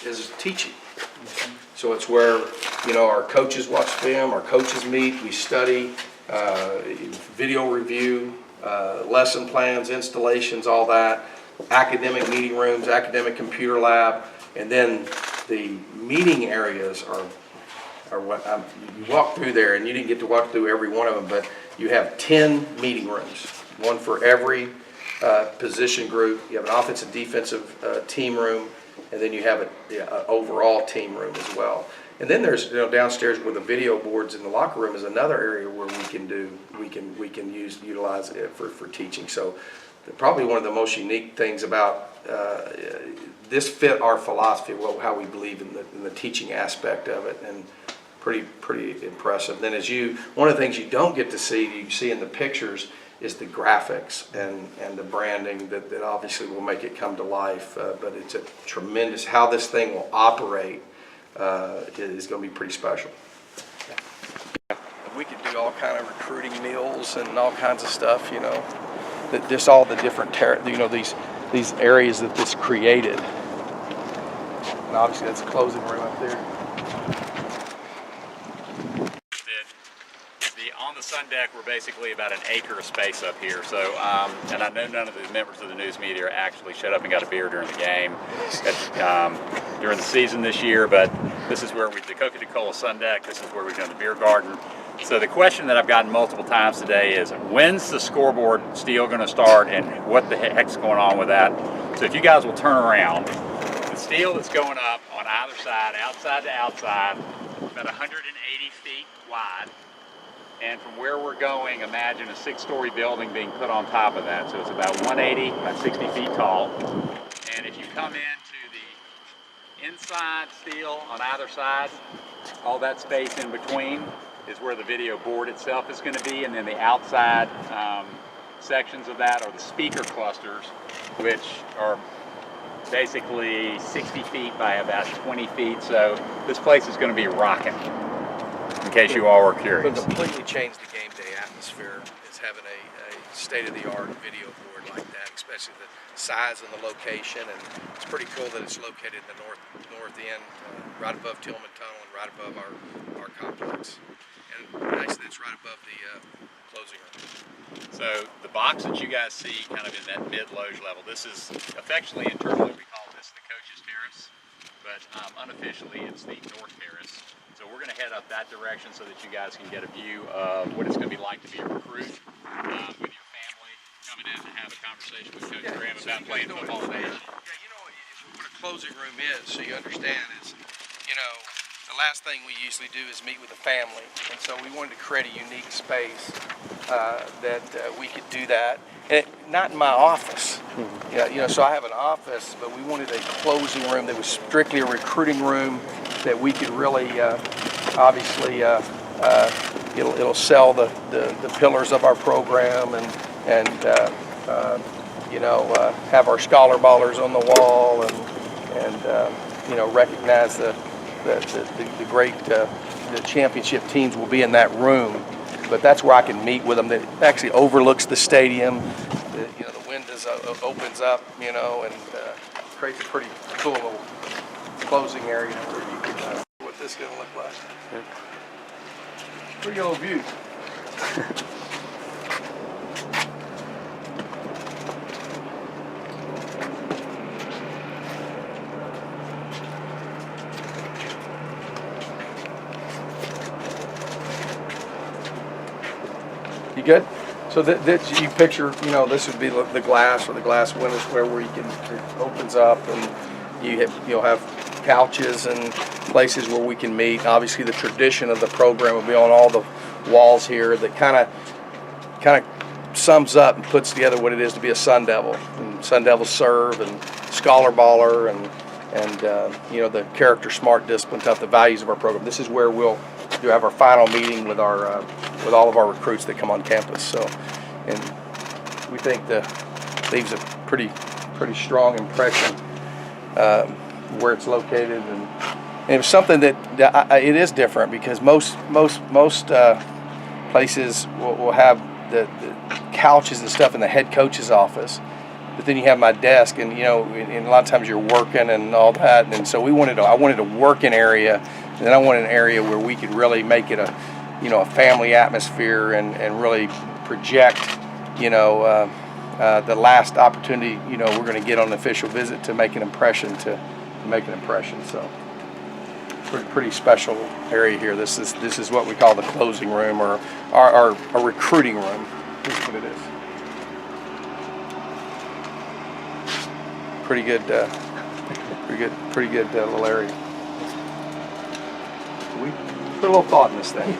is teaching. So it's where, you know, our coaches watch film, our coaches meet, we study, video review, lesson plans, installations, all that, academic meeting rooms, academic computer lab, and then the meeting areas are what you walk through there, and you didn't get to walk through every one of them, but you have 10 meeting rooms, one for every position group. You have an offensive, defensive team room, and then you have an overall team room as well. And then there's, you know, downstairs where the video boards in the locker room is another area where we can utilize it for teaching. So probably one of the most unique things about this fit our philosophy, well, how we believe in the teaching aspect of it, and pretty impressive. Then one of the things you don't get to see, you see in the pictures, is the graphics and the branding that obviously will make it come to life. But it's a tremendous, how this thing will operate is going to be pretty special. We could do all kind of recruiting meals and all kinds of stuff, you know, that just all the different, you know, these areas that this created. And obviously that's a closing room up there. On the sun deck, we're basically about an acre of space up here. So, and I know none of the members of the news media actually showed up and got a beer during the game, during the season this year. But this is where the Coca-Cola sun deck. This is where we've done the beer garden. So the question that I've gotten multiple times today is, when's the scoreboard steel going to start, and what the heck's going on with that? So if you guys will turn around, the steel that's going up on either side, outside to outside, about 180 feet wide. And from where we're going, imagine a 6-story building being put on top of that. So it's about 180, about 60 feet tall. And if you come into the inside steel on either side, all that space in between is where the video board itself is going to be. And then the outside sections of that are the speaker clusters, which are basically 60 feet by about 20 feet. So this place is going to be rocking. In case you all were curious. But completely changed the game day atmosphere is having a state-of-the-art video board like that, especially the size and the location. And it's pretty cool that it's located in the north end, right above Tillman Tunnel and right above our complex. And nice that it's right above the closing room. So the box that you guys see kind of in that mid-loge level, this is affectionately, internally, we call this the Coach's Terrace, but unofficially it's the North Terrace. So we're going to head up that direction so that you guys can get a view of what it's going to be like to be a recruit with your family, coming in to have a conversation with Coach Graham about playing football today. Yeah, you know what a closing room is, so you understand, is, you know, the last thing we usually do is meet with the family, and so we wanted to create a unique space that we could do that. And not in my office, you know. So I have an office, but we wanted a closing room that was strictly a recruiting room that we could really, obviously, it'll sell the pillars of our program, and you know, have our scholar ballers on the wall, and you know, recognize the great the championship teams will be in that room. But that's where I can meet with them. That actually overlooks the stadium. You know, the windows opens up, you know, and creates a pretty cool little closing area where you can. What this is going to look like. Yeah. Pretty old view. You good? So that you picture, you know, this would be the glass or the glass windows where you can, it opens up, and you'll have couches and places where we can meet. Obviously, the tradition of the program will be on all the walls here that kind of sums up and puts together what it is to be a Sun Devil. And Sun Devils serve, and scholar baller, and you know, the character, smart, discipline, tough, the values of our program. This is where we'll have our final meeting with our with all of our recruits that come on campus. So, and we think that leaves a pretty strong impression where it's located, and it was something that it is different, because most places will have the couches and stuff in the head coach's office, but then you have my desk, and and a lot of times you're working and all that, and so I wanted a working area, and then I wanted an area where we could really make it a family atmosphere and really project the last opportunity we're going to get on an official visit to make an impression so pretty special area here. This is what we call the closing room, or our recruiting room. This is what it is. Pretty good little area. We put a little thought in this thing.